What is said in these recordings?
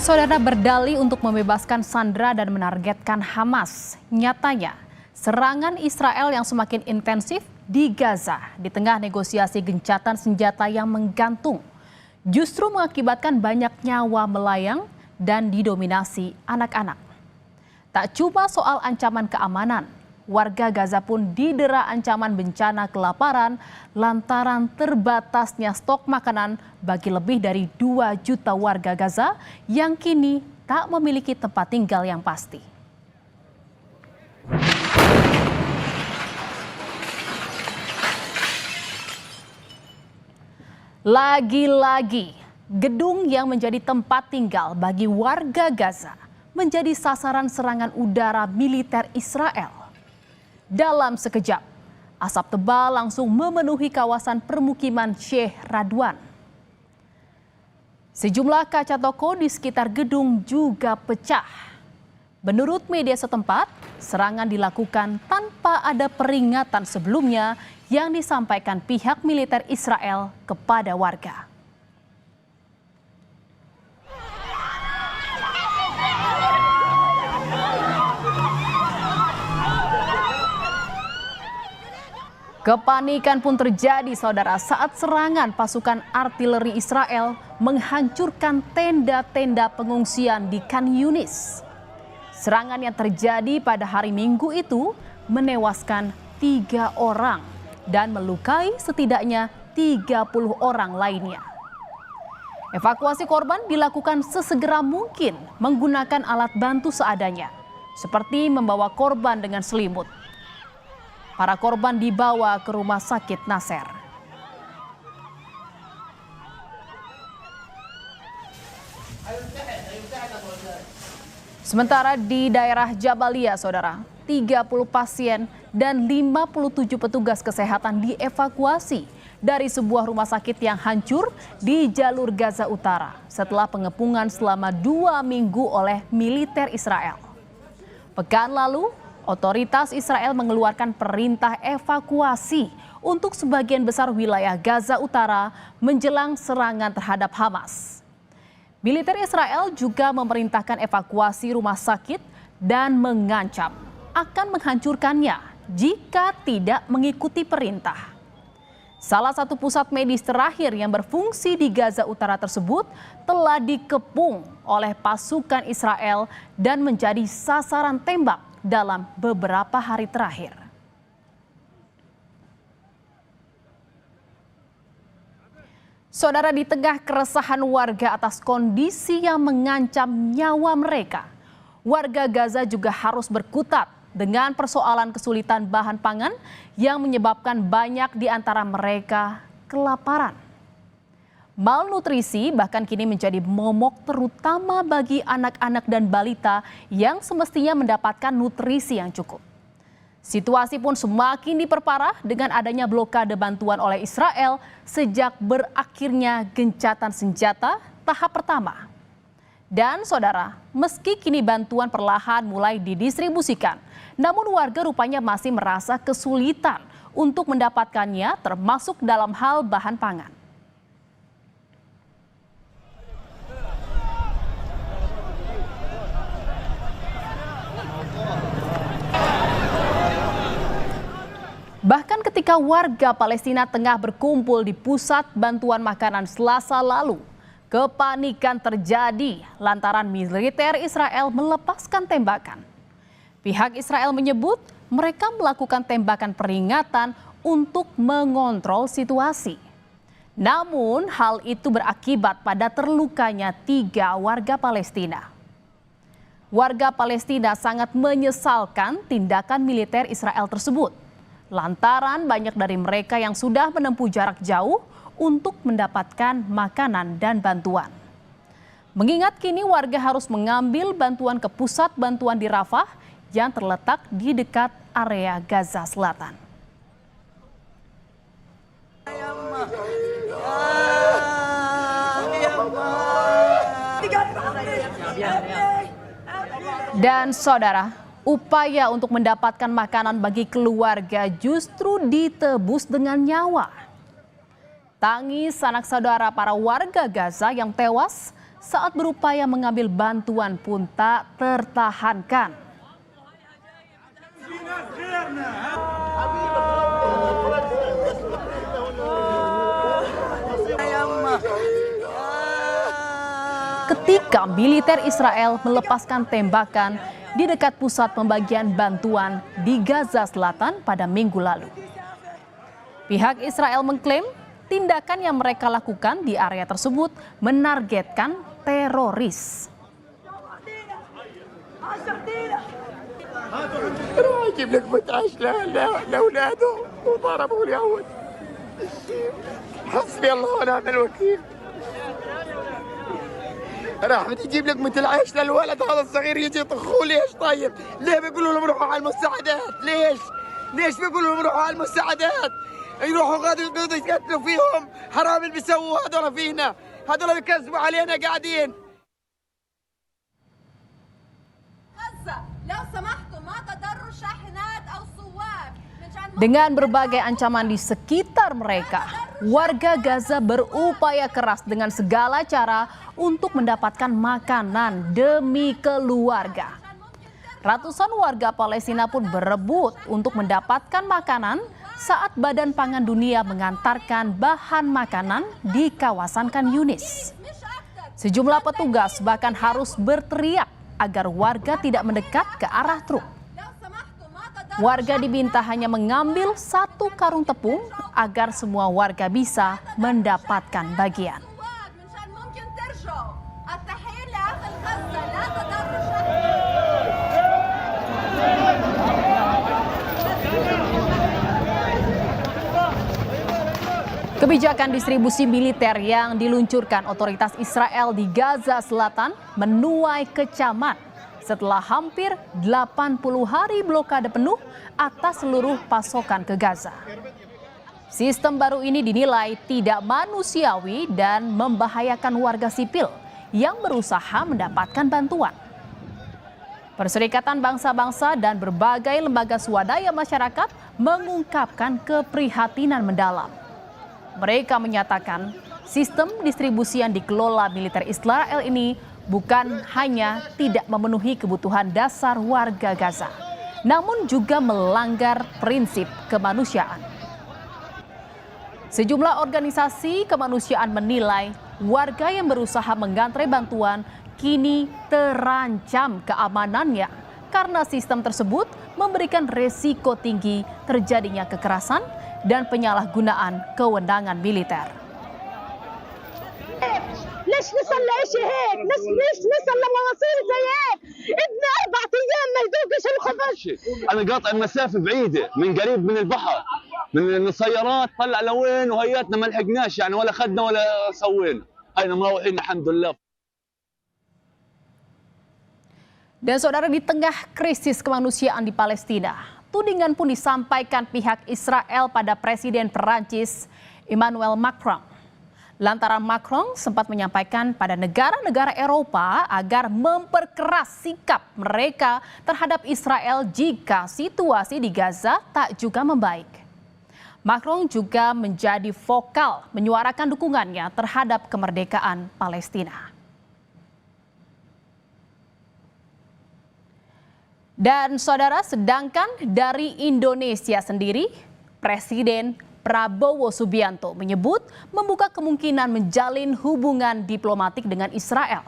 Saudara berdalih untuk membebaskan sandera dan menargetkan Hamas. Nyatanya, serangan Israel yang semakin intensif di Gaza di tengah negosiasi gencatan senjata yang menggantung justru mengakibatkan banyak nyawa melayang dan didominasi anak-anak. Tak cuma soal ancaman keamanan, warga Gaza pun didera ancaman bencana kelaparan lantaran terbatasnya stok makanan bagi lebih dari 2 juta warga Gaza yang kini tak memiliki tempat tinggal yang pasti. Lagi-lagi, gedung yang menjadi tempat tinggal bagi warga Gaza menjadi sasaran serangan udara militer Israel. Dalam sekejap, asap tebal langsung memenuhi kawasan permukiman Sheikh Radwan. Sejumlah kaca toko di sekitar gedung juga pecah. Menurut media setempat, serangan dilakukan tanpa ada peringatan sebelumnya yang disampaikan pihak militer Israel kepada warga. Kepanikan pun terjadi, saudara, saat serangan pasukan artileri Israel menghancurkan tenda-tenda pengungsian di Khan Yunis. Serangan yang terjadi pada hari Minggu itu menewaskan 3 orang dan melukai setidaknya 30 orang lainnya. Evakuasi korban dilakukan sesegera mungkin menggunakan alat bantu seadanya, seperti membawa korban dengan selimut. Para korban dibawa ke rumah sakit Nasser. Sementara di daerah Jabalia, saudara, 30 pasien dan 57 petugas kesehatan dievakuasi dari sebuah rumah sakit yang hancur di jalur Gaza Utara setelah pengepungan selama 2 minggu oleh militer Israel. Pekan lalu, otoritas Israel mengeluarkan perintah evakuasi untuk sebagian besar wilayah Gaza Utara menjelang serangan terhadap Hamas. Militer Israel juga memerintahkan evakuasi rumah sakit dan mengancam akan menghancurkannya jika tidak mengikuti perintah. Salah satu pusat medis terakhir yang berfungsi di Gaza Utara tersebut telah dikepung oleh pasukan Israel dan menjadi sasaran tembak dalam beberapa hari terakhir. Saudara, di tengah keresahan warga atas kondisi yang mengancam nyawa mereka, warga Gaza juga harus berkutat dengan persoalan kesulitan bahan pangan yang menyebabkan banyak di antara mereka kelaparan. Malnutrisi bahkan kini menjadi momok terutama bagi anak-anak dan balita yang semestinya mendapatkan nutrisi yang cukup. Situasi pun semakin diperparah dengan adanya blokade bantuan oleh Israel sejak berakhirnya gencatan senjata tahap pertama. Dan saudara, meski kini bantuan perlahan mulai didistribusikan, namun warga rupanya masih merasa kesulitan untuk mendapatkannya, termasuk dalam hal bahan pangan. Bahkan ketika warga Palestina tengah berkumpul di pusat bantuan makanan Selasa lalu, kepanikan terjadi lantaran militer Israel melepaskan tembakan. Pihak Israel menyebut mereka melakukan tembakan peringatan untuk mengontrol situasi. Namun hal itu berakibat pada terlukanya 3 warga Palestina. Warga Palestina sangat menyesalkan tindakan militer Israel tersebut, lantaran banyak dari mereka yang sudah menempuh jarak jauh untuk mendapatkan makanan dan bantuan. Mengingat kini warga harus mengambil bantuan ke pusat bantuan di Rafah yang terletak di dekat area Gaza Selatan. Dan saudara, upaya untuk mendapatkan makanan bagi keluarga justru ditebus dengan nyawa. Tangis sanak saudara para warga Gaza yang tewas saat berupaya mengambil bantuan pun tak tertahankan. Ketika militer Israel melepaskan tembakan di dekat pusat pembagian bantuan di Gaza Selatan pada Minggu lalu. Pihak Israel mengklaim tindakan yang mereka lakukan di area tersebut menargetkan teroris. راح بتجيب لك مثل عيش للولد هذا الصغير يجي يطخوه ليش طيب؟ ليه بيقولوا لهم روحوا على المساعدات؟ ليش بيقولوا لهم روحوا على المساعدات؟ يروحوا غادوا يقتلوا فيهم، حرام اللي بيسووا هذول فينا، هذول بيكذبوا علينا قاعدين. غزة لو سمحتوا ما تضروا شاحنات أو صواب. Dengan berbagai ancaman di sekitar mereka, warga Gaza berupaya keras dengan segala cara untuk mendapatkan makanan demi keluarga. Ratusan warga Palestina pun berebut untuk mendapatkan makanan saat Badan Pangan Dunia mengantarkan bahan makanan di kawasan Khan Yunis. Sejumlah petugas bahkan harus berteriak agar warga tidak mendekat ke arah truk. Warga diminta hanya mengambil 1 karung tepung agar semua warga bisa mendapatkan bagian. Kebijakan distribusi militer yang diluncurkan otoritas Israel di Gaza Selatan menuai kecaman setelah hampir 80 hari blokade penuh atas seluruh pasokan ke Gaza. Sistem baru ini dinilai tidak manusiawi dan membahayakan warga sipil yang berusaha mendapatkan bantuan. Perserikatan Bangsa-Bangsa dan berbagai lembaga swadaya masyarakat mengungkapkan keprihatinan mendalam. Mereka menyatakan sistem distribusi yang dikelola militer Israel ini bukan hanya tidak memenuhi kebutuhan dasar warga Gaza, namun juga melanggar prinsip kemanusiaan. Sejumlah organisasi kemanusiaan menilai warga yang berusaha mengantre bantuan kini terancam keamanannya karena sistem tersebut memberikan resiko tinggi terjadinya kekerasan dan penyalahgunaan kewenangan militer. ليش نصلي شيء هيك؟ ليش نصلي مواصيل زي هيك؟ ابني 4 أيام ما يذوقش الخبز. انا قاطع المسافه بعيده من قريب من البحر من السيارات طلع لوين وهياتنا ما لحقناش يعني ولا اخذنا ولا سوينا. هينا مروحين الحمد لله. Dan saudara, di tengah krisis kemanusiaan di Palestina, tudingan pun disampaikan pihak Israel pada Presiden Perancis Emmanuel Macron. Lantaran Macron sempat menyampaikan pada negara-negara Eropa agar memperkeras sikap mereka terhadap Israel jika situasi di Gaza tak juga membaik. Macron juga menjadi vokal menyuarakan dukungannya terhadap kemerdekaan Palestina. Dan saudara, sedangkan dari Indonesia sendiri, Presiden Prabowo Subianto menyebut membuka kemungkinan menjalin hubungan diplomatik dengan Israel.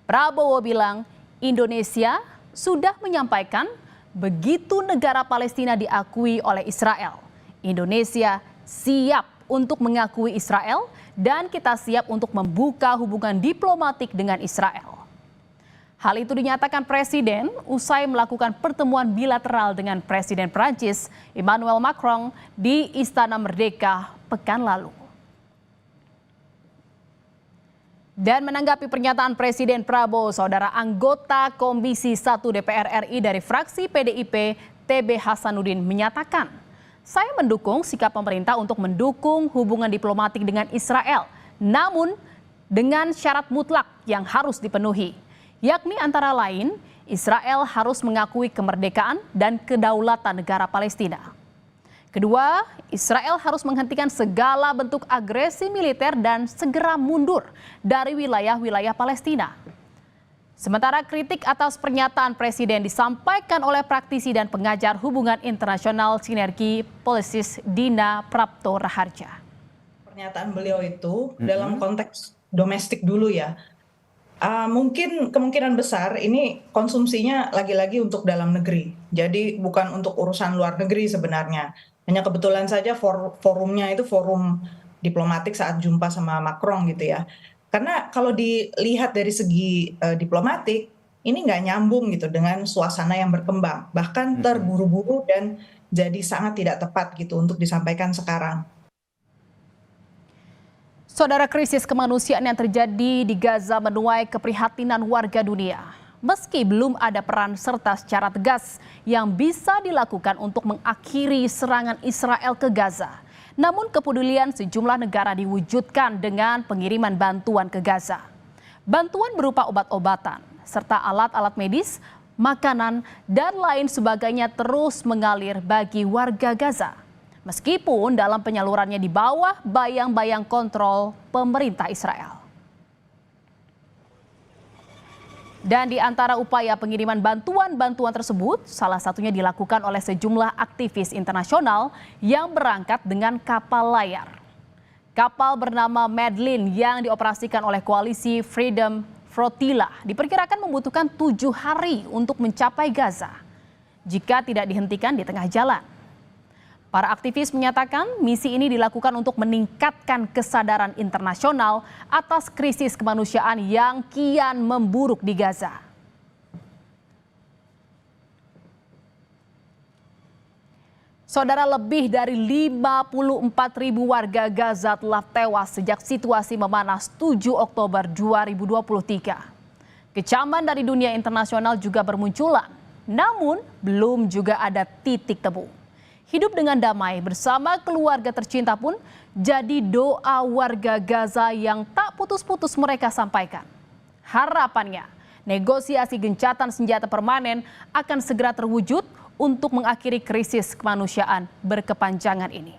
Prabowo bilang Indonesia sudah menyampaikan begitu negara Palestina diakui oleh Israel, Indonesia siap untuk mengakui Israel dan kita siap untuk membuka hubungan diplomatik dengan Israel. Hal itu dinyatakan Presiden usai melakukan pertemuan bilateral dengan Presiden Perancis Emmanuel Macron di Istana Merdeka pekan lalu. Dan menanggapi pernyataan Presiden Prabowo, saudara, anggota Komisi 1 DPR RI dari fraksi PDIP TB Hasanuddin menyatakan, saya mendukung sikap pemerintah untuk mendukung hubungan diplomatik dengan Israel, namun dengan syarat mutlak yang harus dipenuhi, yakni antara lain Israel harus mengakui kemerdekaan dan kedaulatan negara Palestina. Kedua, Israel harus menghentikan segala bentuk agresi militer dan segera mundur dari wilayah-wilayah Palestina. Sementara kritik atas pernyataan Presiden disampaikan oleh praktisi dan pengajar hubungan internasional Sinergi Policies Dina Prapto Raharja. Pernyataan beliau itu dalam konteks domestik dulu ya. Mungkin kemungkinan besar ini konsumsinya lagi-lagi untuk dalam negeri. Jadi bukan untuk urusan luar negeri sebenarnya. Hanya kebetulan saja forumnya itu forum diplomatik saat jumpa sama Macron gitu ya. Karena kalau dilihat dari segi diplomatik, ini nggak nyambung gitu dengan suasana yang berkembang. Bahkan terburu-buru dan jadi sangat tidak tepat gitu untuk disampaikan sekarang. Saudara, krisis kemanusiaan yang terjadi di Gaza menuai keprihatinan warga dunia. Meski belum ada peran serta secara tegas yang bisa dilakukan untuk mengakhiri serangan Israel ke Gaza. Namun kepedulian sejumlah negara diwujudkan dengan pengiriman bantuan ke Gaza. Bantuan berupa obat-obatan, serta alat-alat medis, makanan, dan lain sebagainya terus mengalir bagi warga Gaza. Meskipun dalam penyalurannya di bawah bayang-bayang kontrol pemerintah Israel. Dan di antara upaya pengiriman bantuan-bantuan tersebut, salah satunya dilakukan oleh sejumlah aktivis internasional yang berangkat dengan kapal layar. Kapal bernama Madeline yang dioperasikan oleh koalisi Freedom Flotilla diperkirakan membutuhkan 7 hari untuk mencapai Gaza jika tidak dihentikan di tengah jalan. Para aktivis menyatakan misi ini dilakukan untuk meningkatkan kesadaran internasional atas krisis kemanusiaan yang kian memburuk di Gaza. Saudara, lebih dari 54.000 warga Gaza telah tewas sejak situasi memanas 7 Oktober 2023. Kecaman dari dunia internasional juga bermunculan, namun belum juga ada titik temu. Hidup dengan damai bersama keluarga tercinta pun jadi doa warga Gaza yang tak putus-putus mereka sampaikan. Harapannya, negosiasi gencatan senjata permanen akan segera terwujud untuk mengakhiri krisis kemanusiaan berkepanjangan ini.